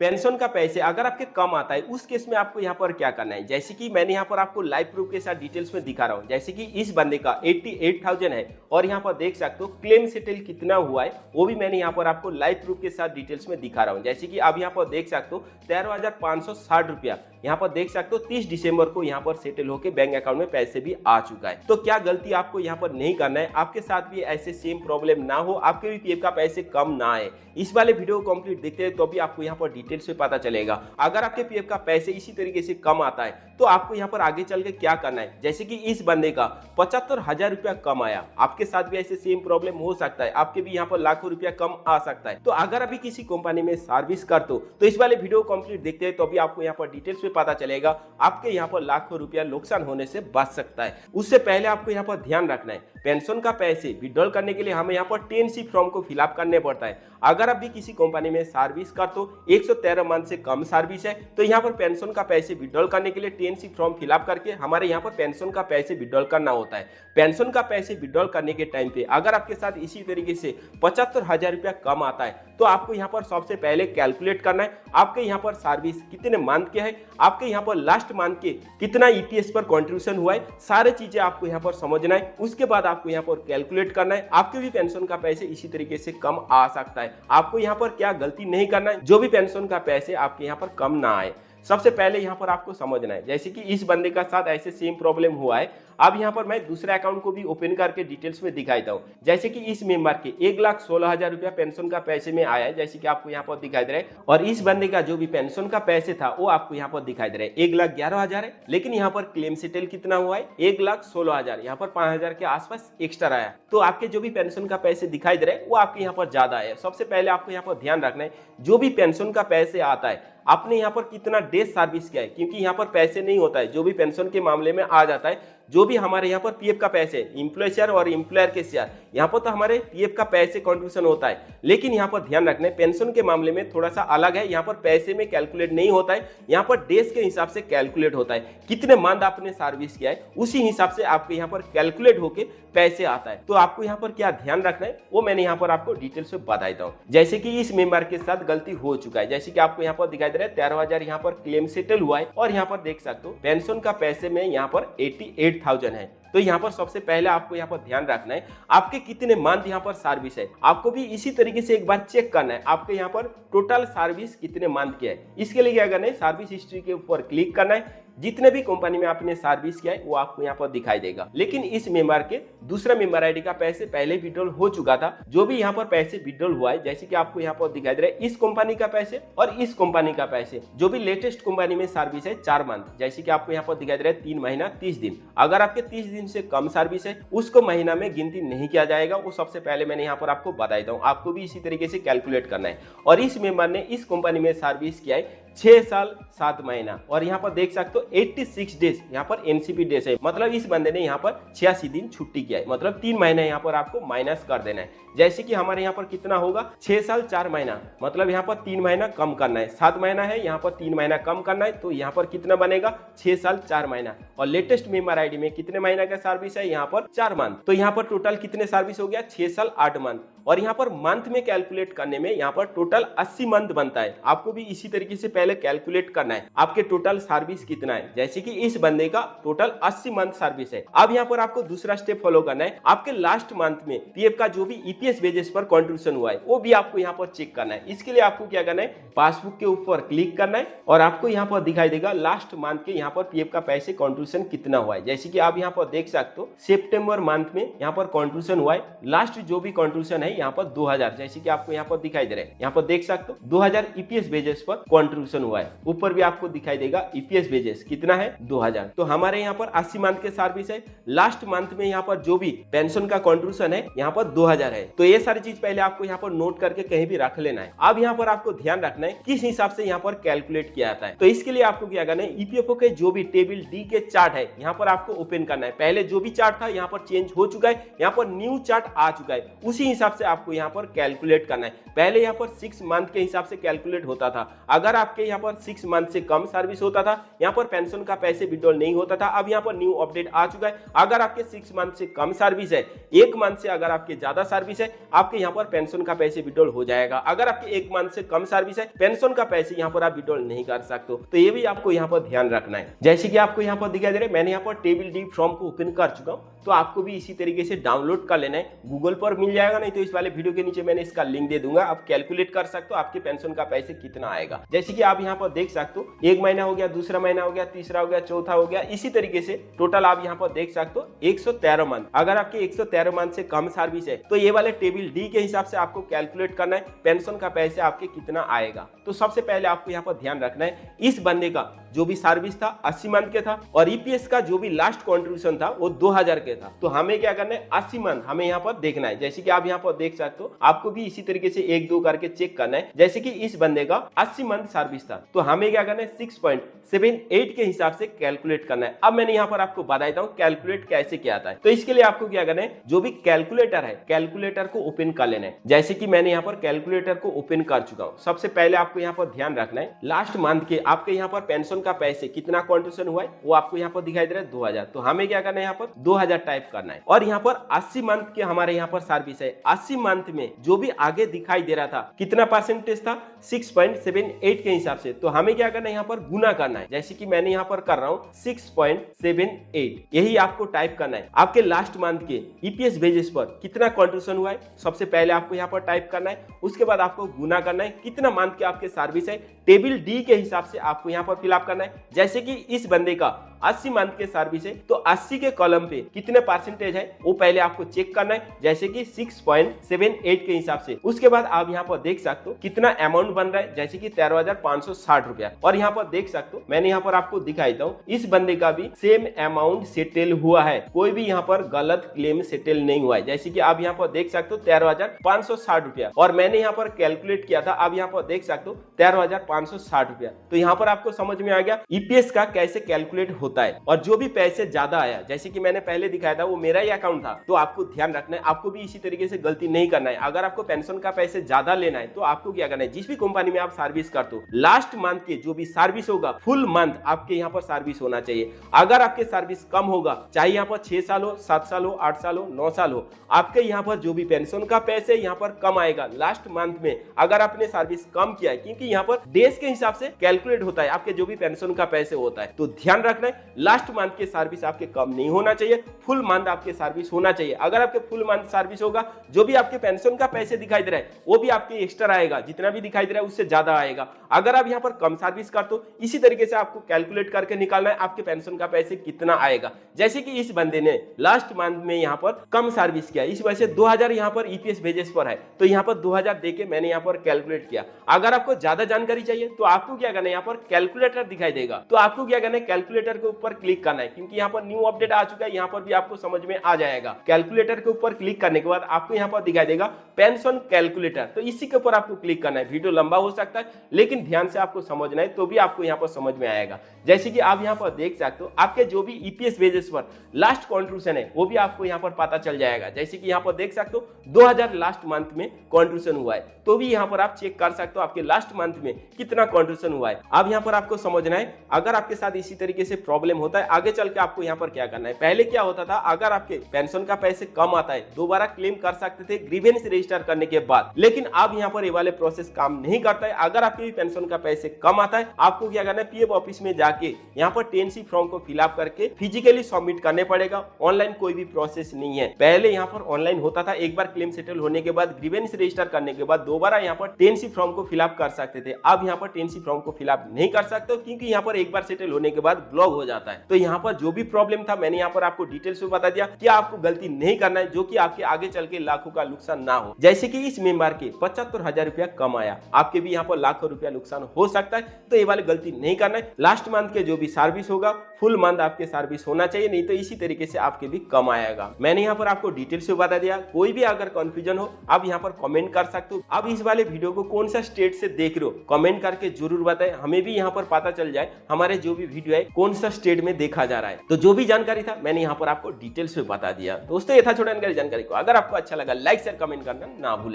Pension का पैसे अगर आपके कम आता है उस केस में आपको यहाँ पर क्या करना है, जैसे कि मैंने यहाँ पर आपको लाइव प्रूफ के साथ डिटेल्स में दिखा रहा हूँ। जैसे कि इस बंदे का 88,000 है और यहाँ पर देख सकते हो क्लेम सेटल कितना हुआ है वो भी मैंने यहाँ पर आपको लाइव प्रूफ के साथ डिटेल्स में दिखा रहा हूँ। जैसे कि अब यहाँ पर देख सकते हो 13,560 रुपया यहाँ पर देख सकते हो 30 दिसंबर को यहाँ पर सेटल होकर बैंक अकाउंट में पैसे भी आ चुका है। तो क्या गलती आपको यहाँ पर नहीं करना है, आपके साथ भी ऐसे सेम प्रॉब्लम ना हो, आपके भी पीएफ का पैसे कम ना आए। इस वाले वीडियो को कंप्लीट देखते हैं तो भी आपको यहाँ पर डिटेल्स में पता चलेगा। अगर आपके पीएफ का पैसे इसी तरीके से कम आता है तो आपको यहाँ पर आगे चल के क्या करना है। जैसे कि इस बंदे का 75,000 रुपया कम आया, आपके साथ भी ऐसे सेम प्रॉब्लम हो सकता है, आपके भी यहाँ पर लाखों रुपया कम आ सकता है। तो अगर अभी किसी कंपनी में सर्विस करते हो तो इस वाले वीडियो कंप्लीट देखते हैं तो अभी आपको यहाँ पर डिटेल्स में पता चलेगा आपके यहाँ पर लाखों रुपया नुकसान होने से बच सकता है। उससे पहले आपको यहाँ पर ध्यान रखना है, पेंशन का पैसे विड्रॉल करने के लिए हमें यहाँ पर 10C फॉर्म को फिलअप करने पड़ता है। अगर आप भी किसी कंपनी में सर्विस करते हो 113 मंथ से कम सर्विस है तो यहाँ पर पेंशन का पैसे विड्रॉल करने के लिए 10C फॉर्म फिलअप करके हमारे यहाँ पर पेंशन का पैसे विड्रॉल करना होता है। पेंशन का पैसे विड्रॉल करने के टाइम पे अगर आपके साथ इसी तरीके से 75,000 रुपया कम आता है तो आपको यहाँ पर सबसे पहले कैलकुलेट करना है आपके यहाँ पर सर्विस कितने मंथ के है, आपके यहाँ पर लास्ट मंथ के कितना ईपीएस पर कंट्रीब्यूशन हुआ है, सारी चीजें आपको यहाँ पर समझना है। उसके बाद आपको यहाँ पर कैलकुलेट करना है, आपके भी पेंशन का पैसे इसी तरीके से कम आ सकता है। आपको यहाँ पर क्या गलती नहीं करना है, जो भी पेंशन का पैसे आपके यहाँ पर कम ना आए। सबसे पहले यहाँ पर आपको समझना है, जैसे कि इस बंदे का साथ ऐसे सेम प्रॉब्लम हुआ है। अब यहाँ पर मैं दूसरे अकाउंट को भी ओपन करके डिटेल्स में दिखाई देता हूँ। जैसे कि इस मेंबर के 1,16,000 रुपया पेंशन का पैसे में आया है, जैसे कि आपको यहाँ पर दिखाई दे रहा है। और इस बंदे का जो भी पेंशन का पैसे था वो आपको यहाँ पर दिखाई दे रहा है 1,11,000 है, लेकिन यहाँ पर क्लेम सेटल कितना हुआ है 1,16,000, यहाँ पर 5,000 के आसपास एक्स्ट्रा आया। तो आपके जो भी पेंशन का पैसे दिखाई दे रहे हैं वो आपके यहाँ पर ज्यादा है। सबसे पहले आपको यहाँ पर ध्यान रखना है, जो भी पेंशन का पैसे आता है आपने यहाँ पर कितना डेज सर्विस किया है, क्योंकि यहाँ पर पैसे नहीं होता है। जो भी पेंशन के मामले में आ जाता है, जो भी हमारे यहाँ पर पीएफ का पैसे एम्प्लॉय शेयर और एम्प्लॉयर के शेयर, यहाँ पर तो हमारे पीएफ का पैसे कंट्रीब्यूशन होता है। लेकिन यहाँ पर ध्यान रखना है पेंशन के मामले में थोड़ा सा अलग है, यहाँ पर पैसे में कैलकुलेट नहीं होता है, यहाँ पर डेज के हिसाब से कैलकुलेट होता है। कितने मंथ आपने सर्विस किया है उसी हिसाब से आपके यहाँ पर कैलकुलेट होके पैसे आता है। तो आपको यहाँ पर क्या ध्यान रखना है वो मैंने यहाँ पर आपको डिटेल्स में बता देता हूँ। जैसे कि इस मेंबर के साथ गलती हो चुका है, जैसे कि आपको यहाँ पर दिखाई दे रहा है 13,000 यहाँ पर क्लेम सेटल हुआ है और यहाँ पर देख सकते हो पेंशन का पैसे में यहाँ पर 88,000 है। तो यहाँ पर सबसे पहले आपको यहाँ पर ध्यान रखना है आपके कितने मंथ यहाँ पर सर्विस है। आपको भी इसी तरीके से एक बार चेक करना है आपके यहाँ पर टोटल सर्विस कितने मंथ की है। इसके लिए क्या करना है, सर्विस हिस्ट्री के ऊपर क्लिक करना है। जितने भी कंपनी में आपने सर्विस किया है वो आपको यहाँ पर दिखाई देगा। लेकिन इस मेंबर के दूसरा मेंबर आईडी का पैसे पहले विड्रॉल हो चुका था, जो भी यहाँ पर पैसे विड्रॉल हुआ है, जैसे कि आपको यहाँ पर दिखाई दे रहा है इस कंपनी का पैसे और इस कंपनी का पैसे, जो भी लेटेस्ट कंपनी में सर्विस है 4 मंथ, जैसे कि आपको यहाँ पर दिखाई दे रहा है 3 महीना 30 दिन। अगर आपके 30 दिन से कम सर्विस है उसको महीना में गिनती नहीं किया जाएगा। वो सबसे पहले मैंने यहाँ पर आपको बता देता हूँ, आपको भी इसी तरीके से कैलकुलेट करना है। और इस मेंबर ने इस कंपनी में सर्विस किया है 6 साल 7 महीना और यहाँ पर देख सकते हो 86 डेज यहाँ पर एनसीपी डेज है, मतलब इस बंदे ने यहाँ पर 86 दिन छुट्टी किया है, मतलब 3 महीने यहाँ पर आपको माइनस कर देना है। जैसे कि हमारे यहाँ पर कितना होगा 6 साल 4 महीना, मतलब यहाँ पर 3 महीना कम करना है, 7 महीना है यहाँ पर 3 महीना कम करना है, तो यहाँ पर कितना बनेगा 6 साल 4 महीना। और लेटेस्ट मेंबर आईडी में कितने महीना का सर्विस है यहाँ पर 4 मंथ, तो यहाँ पर टोटल कितने सर्विस हो गया 6 साल 8 मंथ। और यहाँ पर मंथ में कैलकुलेट करने में यहाँ पर टोटल 80 मंथ बनता है। आपको भी इसी तरीके से पहले कैलकुलेट करना है आपके टोटल सर्विस कितना है। जैसे कि इस बंदे का टोटल 80 मंथ सर्विस है। अब यहाँ पर आपको दूसरा स्टेप फॉलो करना है, आपके लास्ट मंथ में पीएफ का जो भी ईपीएस बेसिस पर कंट्रीब्यूशन हुआ है वो भी आपको यहाँ पर चेक करना है। इसके लिए आपको क्या करना है, पासबुक के ऊपर क्लिक करना है और आपको यहाँ पर दिखाई देगा लास्ट मंथ के यहाँ पर पीएफ का पैसे कंट्रीब्यूशन कितना हुआ है। जैसे कि आप यहाँ पर देख सकते हो सितंबर मंथ में यहाँ पर कंट्रीब्यूशन हुआ है, लास्ट जो भी कंट्रीब्यूशन है यहाँ पर 2000, जैसे कि आपको यहाँ पर दिखाई दे रहा है, यहाँ पर देख सकते हो 2000 ईपीएस बेसिस पर कंट्रीब्यूशन हुआ है। ऊपर भी आपको दिखाई देगा ईपीएस बेसिस कितना है 2000। तो हमारे यहाँ पर 80 मंथ के सर्विस है, लास्ट मंथ में यहाँ पर जो भी पेंशन का कंट्रीब्यूशन है यहाँ पर 2000 है। तो ये सारी चीज पहले आपको यहाँ पर नोट करके कहीं भी रख लेना है। अब यहाँ पर आपको ध्यान रखना है किस हिसाब से यहाँ पर कैलकुलेट किया जाता है। तो इसके लिए आपको क्या करना है, ईपीएफओ के जो भी टेबल डी के चार्ट है यहाँ पर आपको ओपन करना है। पहले जो भी चार्ट था यहाँ पर चेंज हो चुका है, यहाँ पर न्यू चार्ट आ चुका है, उसी हिसाब से से आपको यहाँ पर कैलकुलेट करना है। पहले यहाँ पर 6 मंथ के हिसाब से कैलकुलेट होता था। अगर आपके यहाँ पर 6 मंथ से कम सर्विस होता था, यहाँ पर पेंशन का पैसे विड्रॉल नहीं होता था। अब यहाँ पर न्यू अपडेट आ चुका है, अगर आपके 6 मंथ से कम सर्विस है, 1 मंथ से अगर आपके ज्यादा सर्विस है, आपके यहाँ पर पेंशन का पैसे विड्रॉल हो जाएगा। अगर आपके 1 मंथ से कम सर्विस है, पेंशन का पैसे यहाँ पर आप विड्रॉल नहीं कर सकते। तो ये भी आपको यहाँ पर ध्यान रखना है। जैसे कि आपको यहाँ पर दिखाई दे रहा है, मैंने यहाँ पर टेबल डी फॉर्म को ओपन कर चुका हूँ, तो आपको भी इसी तरीके से डाउनलोड कर लेना है। गूगल पर मिल जाएगा, नहीं तो इस वाले वीडियो के नीचे मैंने इसका लिंक दे दूंगा। आप कैलकुलेट कर सकते हो आपके पेंशन का पैसे कितना आएगा। जैसे कि आप यहाँ पर देख सकते हो, 1 महीना हो गया, दूसरा महीना हो गया, तीसरा हो गया, चौथा हो गया, इसी तरीके से टोटल आप यहाँ पर देख सकते हो 113 मंथ। अगर आपके 113 मंथ से कम सर्विस है, तो ये वाले टेबल डी के हिसाब से आपको कैलकुलेट करना है पेंशन का पैसे आपके कितना आएगा। तो सबसे पहले आपको यहाँ पर ध्यान रखना है, इस बंदे का जो भी सर्विस था 80 मंथ के था, और ईपीएस का जो भी लास्ट कंट्रीब्यूशन था वो 2000 के था। तो हमें क्या करना है, 80 मंथ हमें यहाँ पर देखना है। जैसे कि आप यहाँ पर देख सकते हो, आपको भी इसी तरीके से 1-2 करके चेक करना है। जैसे कि इस बंदे का 80 मंथ सर्विस था, तो हमें क्या करना है, 6.78 के हिसाब से कैलकुलेट करना है। अब मैंने यहाँ पर आपको बता देता हूँ कैलकुलेट कैसे किया आता है। तो इसके लिए आपको क्या करना है, जो भी कैलकुलेटर है, कैलकुलेटर को ओपन कर लेना है। जैसे कि मैंने यहाँ पर कैलकुलेटर को ओपन कर चुका हूँ। सबसे पहले आपको यहाँ पर ध्यान रखना है, लास्ट मंथ के आपके यहाँ पर पेंशन का पैसे कितना कंट्रीब्यूशन हुआ है वो आपको यहाँ पर दिखाई दे रहा है 2000। तो हमें क्या करना है, यहाँ पर 2000 टाइप करना है। और यहाँ पर 80 मंथ के हमारे यहाँ पर सर्विस है, 80 मंथ में जो भी आगे दिखाई दे रहा था कितना परसेंटेज था, 6.78 के हिसाब से। तो हमें क्या करना है, यहाँ पर गुना करना है। जैसे कि मैंने यहाँ पर कर रहा हूँ 6.78, यही आपको टाइप करना है। आपके लास्ट मंथ के ईपीएस बेसिस पर कितना कंट्रीब्यूशन हुआ है, सबसे पहले आपको यहाँ पर टाइप करना है। उसके बाद आपको गुना करना है कितना मंथ के आपके सर्विस है, टेबल डी के हिसाब से आपको यहाँ पर फिलअप करना है। जैसे कि इस बंदे का 80 मंथ के सर्विस है, तो 80 के कॉलम पे कितने परसेंटेज है वो पहले आपको चेक करना है। जैसे कि 6.78 के हिसाब से। उसके बाद आप यहाँ पर देख सकते हो कितना अमाउंट बन रहा है, जैसे कि 13,560 रुपया। और यहाँ पर देख सकते हो, मैंने यहाँ पर आपको दिखाई देता हूँ, इस बंदे का भी सेम अमाउंट सेटल हुआ है, कोई भी यहाँ पर गलत क्लेम सेटल नहीं हुआ है। जैसे कि आप यहाँ पर देख सकते हो 13,560 रुपया, और मैंने यहाँ पर कैलकुलेट किया था, आप यहाँ पर देख सकते हो 13,560 रुपया। तो यहाँ पर आपको समझ में आ गया ईपीएस का कैसे कैलकुलेट होता है। और जो भी पैसे ज्यादा आया, जैसे कि मैंने पहले दिखाया था, वो मेरा ही अकाउंट था, तो आपको ध्यान रखना है, आपको भी इसी तरीके से गलती नहीं करना है। अगर आपको पेंशन का पैसे ज्यादा लेना है, तो आपको क्या करना है, जिस भी कंपनी में आप सर्विस करते हो, लास्ट मंथ के जो भी सर्विस होगा, फुल मंथ आपके यहाँ पर सर्विस होना चाहिए। अगर आपके सर्विस कम होगा, चाहे यहाँ पर 6 साल हो, 7 साल हो, 8 साल हो, 9 साल हो, आपके यहाँ पर जो भी पेंशन का पैसे यहाँ पर कम आएगा लास्ट मंथ में, अगर आपने सर्विस कम किया है, क्योंकि यहाँ पर डेज के हिसाब से कैलकुलेट होता है आपके जो भी पेंशन का पैसे होता है। तो ध्यान रखना है, लास्ट मंथ के सर्विस आपके कम नहीं होना चाहिए, फुल मंथ आपके सर्विस होना चाहिए। अगर आपके फुल मंथ सर्विस होगा, जो भी आपके पेंशन का पैसे दिखाई दे रहा है वो भी आपके एक्स्ट्रा आएगा, जितना भी दिखाई दे रहा है उससे ज्यादा आएगा। अगर आप यहाँ पर कम सर्विस करते हो, इसी तरीके से आपको कैलकुलेट करके निकालना है आपके पेंशन का पैसे कितना आएगा। जैसे कि इस बंदे ने लास्ट मंथ में यहाँ पर कम सर्विस किया, इस वजह से 2000 यहाँ पर ईपीएस बेसिस पर है, तो यहाँ पर 2000 देके मैंने यहाँ पर कैलकुलेट किया। अगर आपको ज्यादा जानकारी चाहिए तो आपको क्या करना है, यहाँ पर कैलकुलेटर दिखाई देगा, तो आपको क्या करना है, कैलकुलेटर के ऊपर क्लिक करना है, क्योंकि यहाँ पर न्यू अपडेट आ चुका है, यहाँ पर भी आपको समझ में आ जाएगा। कैलकुलेटर के ऊपर क्लिक करने के बाद आपको यहाँ पर दिखाई देगा पेंशन कैलकुलेटर, तो इसी के ऊपर आपको क्लिक करना है। वीडियो लंबा हो सकता है, लेकिन ध्यान से आपको समझना है, तो भी आपको यहाँ पर समझ में आएगा। जैसे कि आप यहाँ पर देख सकते हो, आपके जो भी ईपीएस बेसिस पर लास्ट कंट्रीब्यूशन है वो भी आपको यहाँ पर पता चल जाएगा। जैसे कि यहाँ पर देख सकते हो 2000 लास्ट मंथ में कंट्रीब्यूशन हुआ है, तो भी यहाँ पर आप चेक कर सकते हो आपके लास्ट मंथ में कितना कंट्रीब्यूशन हुआ है। अब यहाँ पर आपको समझना है, अगर आपके साथ इसी तरीके से प्रॉब्लम होता है, आगे चल के आपको यहाँ पर क्या करना है। पहले क्या होता था, अगर आपके पेंशन का पैसे कम आता है, दोबारा क्लेम कर सकते थे ग्रीवेंस रजिस्टर करने के बाद, लेकिन अब यहाँ पर ये वाले प्रोसेस काम नहीं करता है। अगर आपके पेंशन का पैसे कम आता है, आपको क्या करना है, पीएफ ऑफिस में जाके यहाँ पर 10C फॉर्म को फिलअप करके फिजिकली सबमिट करने पड़ेगा। ऑनलाइन कोई भी प्रोसेस नहीं है। पहले यहाँ पर ऑनलाइन होता था, एक बार क्लेम सेटल होने के बाद ग्रीवेंस रजिस्टर करने के बाद दोबारा यहाँ पर 10C फॉर्म को फिलअप कर सकते थे। अब यहाँ पर 10C फॉर्म को फिलअप नहीं कर सकते, क्योंकि यहाँ पर एक बार सेटल होने के बाद ब्लॉक हो जाता है। तो यहाँ पर जो भी प्रॉब्लम था मैंने यहाँ पर आपको डिटेल्स में बता दिया कि आपको गलती नहीं करना है, जो कि आपके आगे चल के लाखों का नुकसान ना हो। जैसे कि इस मेंबर के 75,000 रुपया कम आया, आपके भी यहाँ पर लाखों रुपया नुकसान हो सकता है, तो ये वाली गलती नहीं करना है। लास्ट मंथ के जो भी सर्विस होगा, फुल मंथ आपके सर्विस होना चाहिए, नहीं तो इसी तरीके से आपके भी कम आएगा। मैंने यहाँ पर आपको डिटेल्स में बता दिया। कोई भी अगर कंफ्यूजन हो आप यहाँ पर कमेंट कर सकते हो। अब इस वाले वीडियो को कौन सा स्टेट से देख रहे हो कमेंट करके जरूर बताएं, हमें भी यहाँ पर पता चल जाए हमारे जो भी वीडियो है कौन सा स्टेट में देखा जा रहा है। तो जो भी जानकारी था मैंने यहाँ पर आपको डिटेल्स में बता दिया। दोस्तों ये था छोटा जानकारी को, अगर आपको अच्छा लगा लाइक लाइक शेयर कमेंट करना ना भूलें।